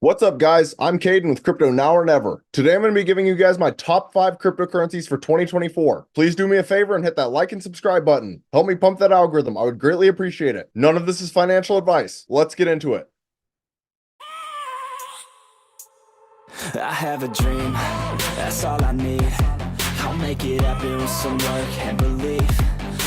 What's up, guys? I'm Caden with Crypto Now or Never. Today I'm going to be giving you guys my top 5 cryptocurrencies for 2024. Please do me a favor and hit that like and subscribe button. Help me pump that algorithm. I would greatly appreciate it. None of this is financial advice. Let's get into it. I have a dream, that's all I need. I'll make it happen with some work and belief.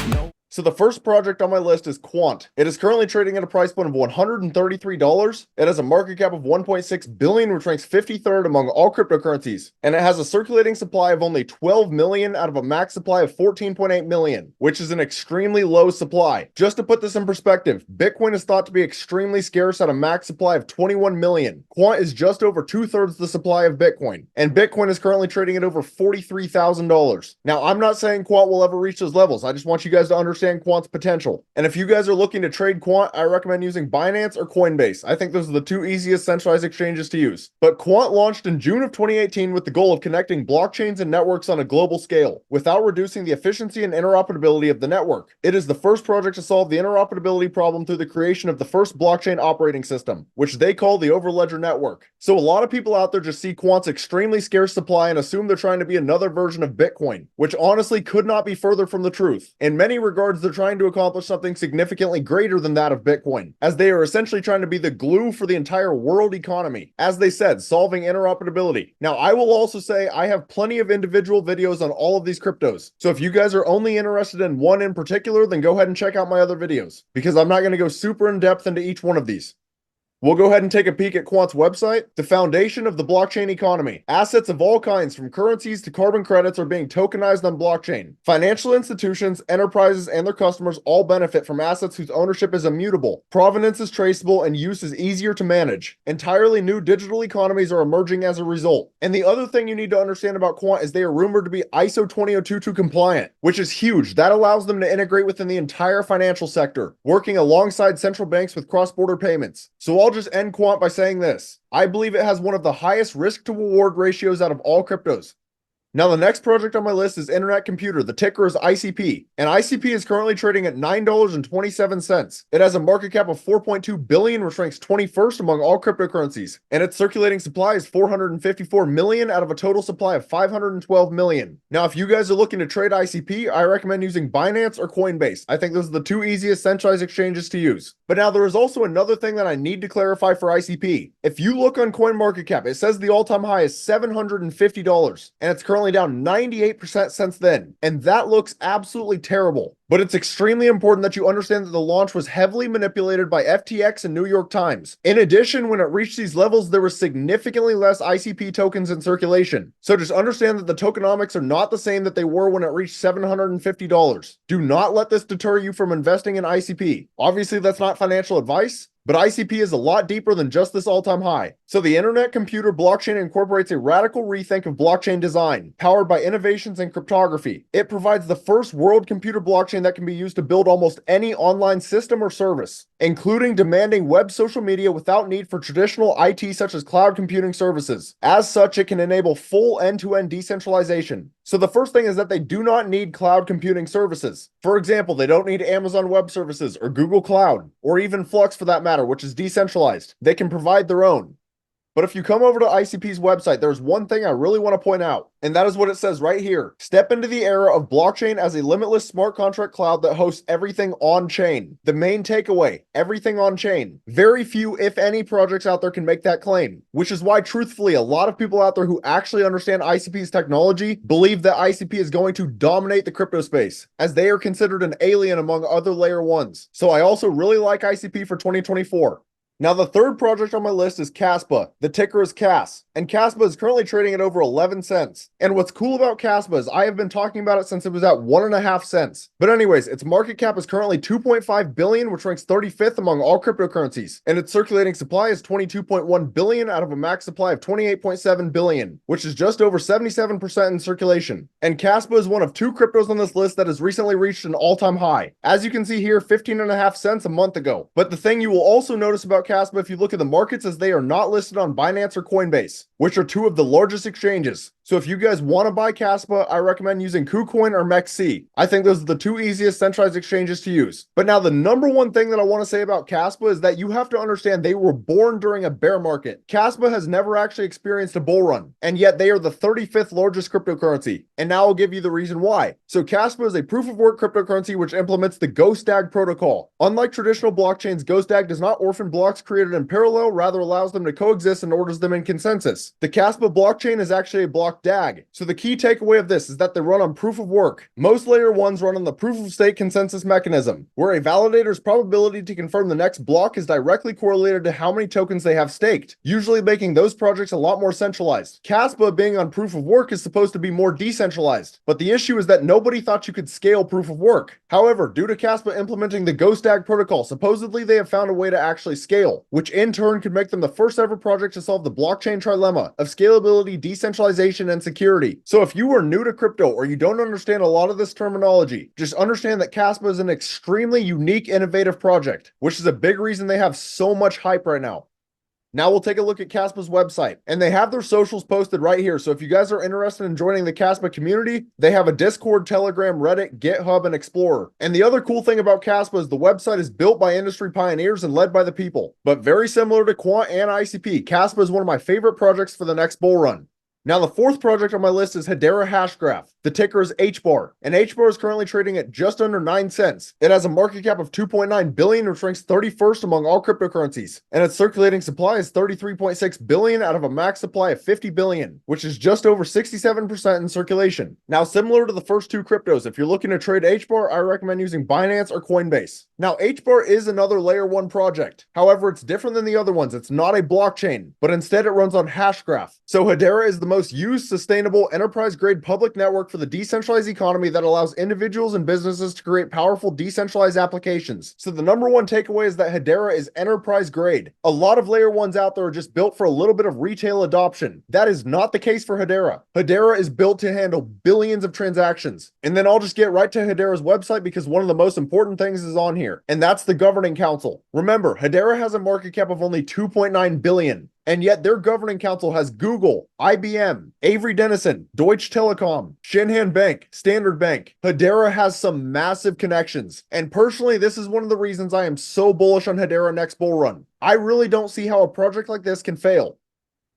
No. So the first project on my list is Quant. It is currently trading at a price point of $133. It has a market cap of 1.6 billion, which ranks 53rd among all cryptocurrencies. And it has a circulating supply of only 12 million out of a max supply of 14.8 million, which is an extremely low supply. Just to put this in perspective, Bitcoin is thought to be extremely scarce at a max supply of 21 million. Quant is just over 2/3 the supply of Bitcoin, and Bitcoin is currently trading at over $43,000. Now, I'm not saying Quant will ever reach those levels. I just want you guys to understand Quant's potential. And if you guys are looking to trade Quant, I recommend using Binance or Coinbase. I think those are the two easiest centralized exchanges to use. But Quant launched in June of 2018 with the goal of connecting blockchains and networks on a global scale without reducing the efficiency and interoperability of the network. It is the first project to solve the interoperability problem through the creation of the first blockchain operating system, which they call the Overledger network. So a lot of people out there just see Quant's extremely scarce supply and assume they're trying to be another version of Bitcoin, which honestly could not be further from the truth. In many regards, they're trying to accomplish something significantly greater than that of Bitcoin, as they are essentially trying to be the glue for the entire world economy. As they said, solving interoperability. Now, I will also say I have plenty of individual videos on all of these cryptos. So if you guys are only interested in one in particular, then go ahead and check out my other videos, because I'm not going to go super in depth into each one of these. We'll go ahead and take a peek at Quant's website. The foundation of the blockchain economy. Assets of all kinds, from currencies to carbon credits, are being tokenized on blockchain. Financial institutions, enterprises, and their customers all benefit from assets whose ownership is immutable, provenance is traceable, and use is easier to manage. Entirely new digital economies are emerging as a result. And the other thing you need to understand about Quant is they are rumored to be ISO 20022 compliant, which is huge. That allows them to integrate within the entire financial sector, working alongside central banks with cross-border payments. So I'll just end Quant by saying this. I believe it has one of the highest risk to reward ratios out of all cryptos. Now, the next project on my list is Internet Computer. The ticker is ICP, and ICP is currently trading at $9.27. It has a market cap of 4.2 billion, which ranks 21st among all cryptocurrencies, and its circulating supply is 454 million out of a total supply of 512 million. Now, if you guys are looking to trade ICP, I recommend using Binance or Coinbase. I think those are the two easiest centralized exchanges to use. But now there is also another thing that I need to clarify for ICP. If you look on CoinMarketCap, it says the all-time high is $750, and it's currently down 98% since then, and that looks absolutely terrible. But it's extremely important that you understand that the launch was heavily manipulated by FTX and New York Times. In addition, when it reached these levels, there was significantly less ICP tokens in circulation. So just understand that the tokenomics are not the same that they were when it reached $750. Do not let this deter you from investing in ICP. Obviously, that's not financial advice, but ICP is a lot deeper than just this all-time high. So the Internet Computer blockchain incorporates a radical rethink of blockchain design, powered by innovations in cryptography. It provides the first world computer blockchain that can be used to build almost any online system or service, including demanding web social media without need for traditional IT such as cloud computing services. As such, it can enable full end-to-end decentralization. So the first thing is that they do not need cloud computing services. For example, they don't need Amazon Web Services or Google Cloud, or even Flux for that matter, which is decentralized. They can provide their own. But if you come over to ICP's website, there's one thing I really want to point out, and that is what it says right here. Step into the era of blockchain as a limitless smart contract cloud that hosts everything on-chain. The main takeaway, everything on-chain. Very few, if any, projects out there can make that claim, which is why, truthfully, a lot of people out there who actually understand ICP's technology believe that ICP is going to dominate the crypto space, as they are considered an alien among other layer ones. So I also really like ICP for 2024. Now, the third project on my list is Kaspa. The ticker is CAS, and Kaspa is currently trading at over 11 cents. And what's cool about Kaspa is I have been talking about it since it was at 1.5 cents. But anyways, its market cap is currently 2.5 billion, which ranks 35th among all cryptocurrencies. And its circulating supply is 22.1 billion out of a max supply of 28.7 billion, which is just over 77% in circulation. And Kaspa is one of 2 cryptos on this list that has recently reached an all-time high. As you can see here, 15.5 cents a month ago. But the thing you will also notice about Kaspa if you look at the markets is they are not listed on Binance or Coinbase, which are 2 of the largest exchanges. So if you guys want to buy Kaspa, I recommend using KuCoin or MEXC. I think those are the two easiest centralized exchanges to use. But now the number one thing that I want to say about Kaspa is that you have to understand they were born during a bear market. Kaspa has never actually experienced a bull run, and yet they are the 35th largest cryptocurrency. And now I'll give you the reason why. So Kaspa is a proof of work cryptocurrency which implements the GhostDAG protocol. Unlike traditional blockchains, GhostDAG does not orphan blocks created in parallel, rather allows them to coexist and orders them in consensus. The Kaspa blockchain is actually a block DAG. So the key takeaway of this is that they run on proof of work. Most layer ones run on the proof of stake consensus mechanism, where a validator's probability to confirm the next block is directly correlated to how many tokens they have staked, usually making those projects a lot more centralized. Kaspa, being on proof of work, is supposed to be more decentralized, but the issue is that nobody thought you could scale proof of work. However, due to Kaspa implementing the GhostDAG protocol, supposedly they have found a way to actually scale, which in turn could make them the first ever project to solve the blockchain trilemma of scalability, decentralization, and security. So if you are new to crypto or you don't understand a lot of this terminology, just understand that Kaspa is an extremely unique, innovative project, which is a big reason they have so much hype right now. Now we'll take a look at Kaspa's website, and they have their socials posted right here. So if you guys are interested in joining the Kaspa community, they have a Discord, Telegram, Reddit, GitHub, and Explorer. And the other cool thing about Kaspa is the website is built by industry pioneers and led by the people. But very similar to Quant and ICP, Kaspa is one of my favorite projects for the next bull run. Now, the fourth project on my list is Hedera Hashgraph. The ticker is HBAR, and HBAR is currently trading at just under 9 cents. It has a market cap of 2.9 billion, which ranks 31st among all cryptocurrencies, and its circulating supply is 33.6 billion out of a max supply of 50 billion, which is just over 67% in circulation. Now, similar to the first two cryptos, if you're looking to trade HBAR, I recommend using Binance or Coinbase. Now, HBAR is another layer 1 project. However, it's different than the other ones. It's not a blockchain, but instead it runs on Hashgraph. So Hedera is the most used, sustainable, enterprise-grade public network for the decentralized economy that allows individuals and businesses to create powerful decentralized applications. So the number one takeaway is that Hedera is enterprise-grade. A lot of layer 1s out there are just built for a little bit of retail adoption. That is not the case for Hedera. Hedera is built to handle billions of transactions. And then I'll just get right to Hedera's website because one of the most important things is on here, and that's the governing council. Remember, Hedera has a market cap of only 2.9 billion. And yet their governing council has Google, IBM, Avery Dennison, Deutsche Telekom, Shinhan Bank, Standard Bank. Hedera has some massive connections. And personally, this is one of the reasons I am so bullish on Hedera next bull run. I really don't see how a project like this can fail.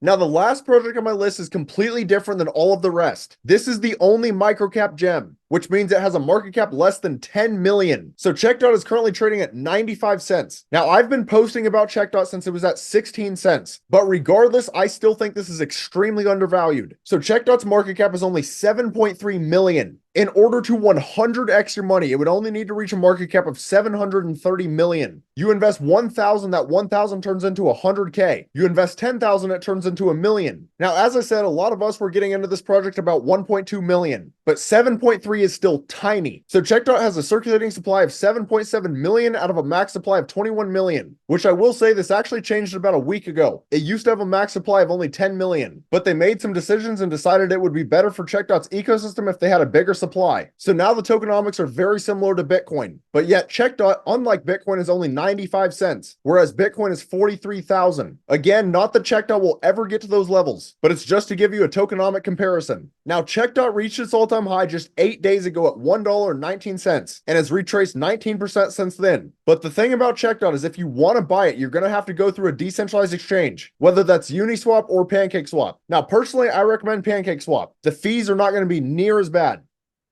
Now, the last project on my list is completely different than all of the rest. This is the only microcap gem, which means it has a market cap less than 10 million. So CheckDot is currently trading at 95 cents. Now, I've been posting about CheckDot since it was at 16 cents, but regardless, I still think this is extremely undervalued. So CheckDot's market cap is only 7.3 million. In order to 100x your money, it would only need to reach a market cap of 730 million. You invest 1,000, that 1,000 turns into 100K. You invest 10,000, it turns into a million. Now, as I said, a lot of us were getting into this project about 1.2 million, but 7.3 is still tiny. So CheckDot has a circulating supply of 7.7 million out of a max supply of 21 million, which I will say this actually changed about a week ago. It used to have a max supply of only 10 million, but they made some decisions and decided it would be better for CheckDot's ecosystem if they had a bigger supply. So now the tokenomics are very similar to Bitcoin, but yet CheckDot, unlike Bitcoin, is only 95 cents, whereas Bitcoin is 43,000. Again, not that CheckDot will ever get to those levels, but it's just to give you a tokenomic comparison. Now, CheckDot reached its all-time high just 8 days ago at $1.19 and has retraced 19% since then. But the thing about CheckDot is if you want to buy it, you're going to have to go through a decentralized exchange, whether that's Uniswap or PancakeSwap. Now, personally, I recommend PancakeSwap. The fees are not going to be near as bad.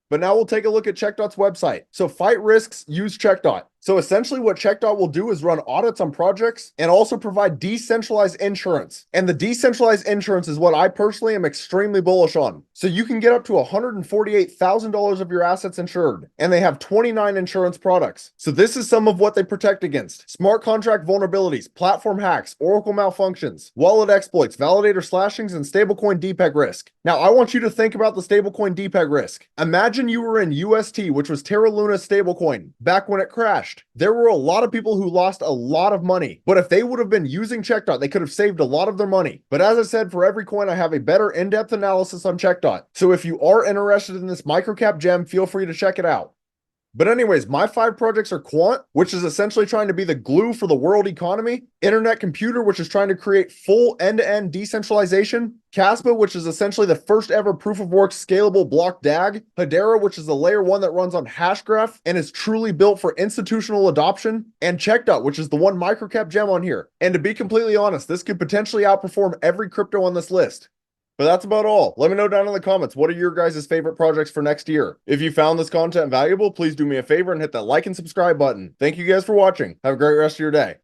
But now we'll take a look at CheckDot's website. So fight risks, use CheckDot. So essentially what CheckDot will do is run audits on projects and also provide decentralized insurance. And the decentralized insurance is what I personally am extremely bullish on. So you can get up to $148,000 of your assets insured, and they have 29 insurance products. So this is some of what they protect against: smart contract vulnerabilities, platform hacks, Oracle malfunctions, wallet exploits, validator slashings, and stablecoin depeg risk. Now I want you to think about the stablecoin depeg risk. Imagine you were in UST, which was Terra Luna's stablecoin, back when it crashed. There were a lot of people who lost a lot of money, but if they would have been using CheckDot, they could have saved a lot of their money. But as I said, for every coin, I have a better in-depth analysis on CheckDot. So if you are interested in this microcap gem, feel free to check it out. But anyways, my 5 projects are Quant, which is essentially trying to be the glue for the world economy, Internet Computer, which is trying to create full end-to-end decentralization, Kaspa, which is essentially the first ever proof-of-work scalable block DAG, Hedera, which is the layer 1 that runs on Hashgraph and is truly built for institutional adoption, and CheckDot, which is the one microcap gem on here. And to be completely honest, this could potentially outperform every crypto on this list. But that's about all. Let me know down in the comments, what are your guys' favorite projects for next year? If you found this content valuable, please do me a favor and hit that like and subscribe button. Thank you guys for watching. Have a great rest of your day.